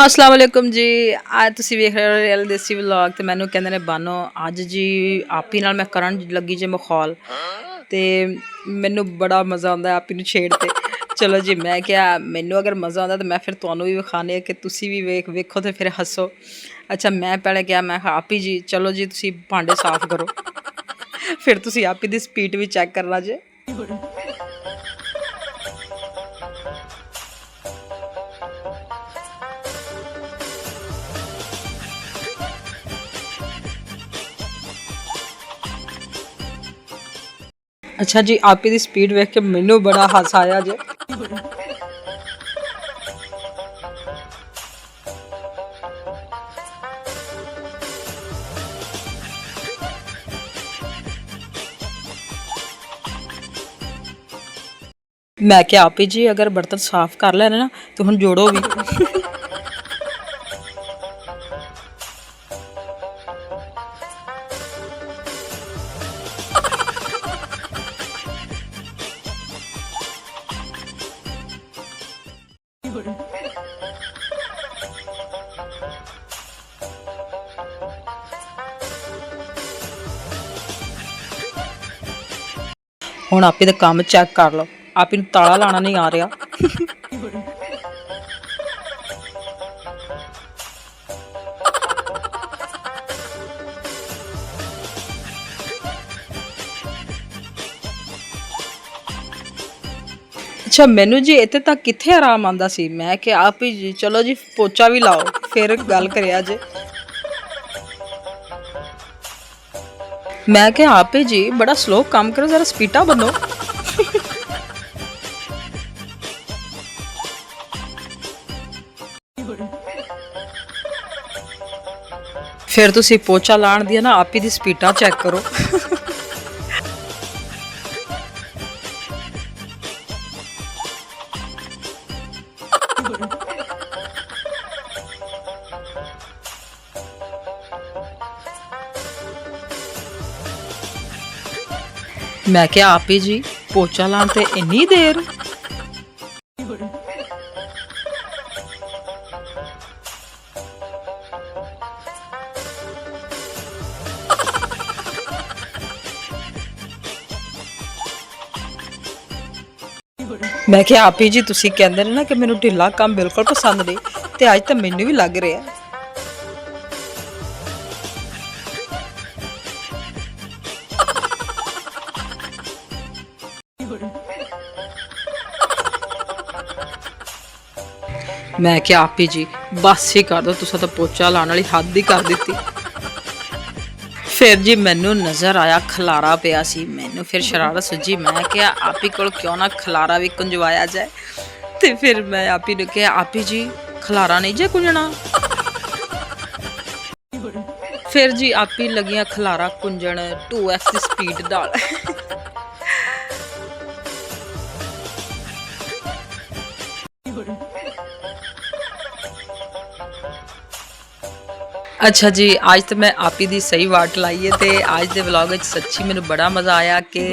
अस्सलाम वालेकुम जी। आज तुसीं वेख रहे हो रियल देसी व्लॉग ते मैनू कहंदे ने बानो। अज जी आपी नाल मैं करन लगी जे मखौल ते मैनू बड़ा मज़ा आंदा आपी नू छेड़ ते। चलो जी मैं क्या मैनू अगर मज़ा आंदा तो मैं फिर तुहानू भी विखाने कि तुसीं भी वेखो ते फिर हस्सो। अच्छा मैं पैह्ले क्या मैं आपी जी चलो जी तुसीं भांडे साफ करो फिर तुसीं आपी दी स्पीड भी चैक करना जे। अच्छा जी आपी दी स्पीड वेख के मैनू बड़ा हासा आया जे। मैं क्या आपी जी अगर बर्तन साफ कर लेने ना तो हुण जोड़ो भी। ਹੁਣ ਆਪੀ ਦਾ ਕੰਮ ਚੈੱਕ ਕਰ ਲਓ। ਆਪੀ ਨੂੰ ਤਾਲਾ ਲਾਣਾ ਨਹੀਂ ਆ ਰਿਹਾ। अच्छा मैनू जी इत्थे तक कित्थे आराम आंदा सी। मैं कि आप ही जी चलो जी पोचा भी लाओ फिर गल करिया जे। मैं कि आप ही जी बड़ा स्लो काम करो जरा स्पीडा बनो। फिर तुसी पोचा लाण दी ना आप ही दी स्पीडा चेक करो। मैं क्या आप ही जी पोचा लाण ते इन्नी देर। मैं क्या आप ही जी तुसी कहंदे ने ना कि मैनू ढिला काम बिल्कुल पसंद नहीं ते अज तो मैनू भी लग रहा है। मैं क्या आप ही जी बस ही कर दो तुसा तो पोचा लाने वाली हद ही कर दी। फिर जी मैनू नज़र आया खलारा पिया सी। मैनू फिर शरारत सुझी मैं क्या आप ही को क्यों ना खलारा भी कुंजवाया जाए। तो फिर मैं आप ही ने कहा आप ही जी खलारा नहीं जे कुंजना। फिर जी आप ही लगियां खलारा कुंजन 2x की स्पीड नाल। अच्छा जी आज तो मैं आपी दी सही वाट लाई है तो आज के व्लॉग सच्ची मैंने बड़ा मज़ा आया कि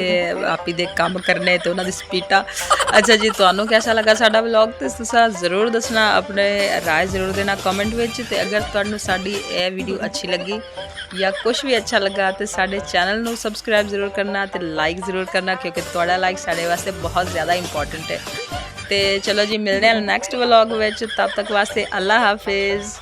आपी दे काम करने तो उन्होंने स्पीडा। अच्छा जी तुहानू कैसा लगा साडा व्लॉग तो तुसा ज़रूर दसना अपने राय ज़रूर देना कमेंट विच। ते अगर तुहानू साडी ये वीडियो अच्छी लगी या कुछ भी अच्छा लगा तो साडे चैनल नू सबसक्राइब ज़रूर करना तो लाइक ज़रूर करना क्योंकि तुहाडा लाइक साडे वास्ते बहुत ज़्यादा इंपॉर्टेंट है। तो चलो जी मिलते हैं नैक्सट व्लॉग विच तब तक वास्ते अल्लाह हाफिज़।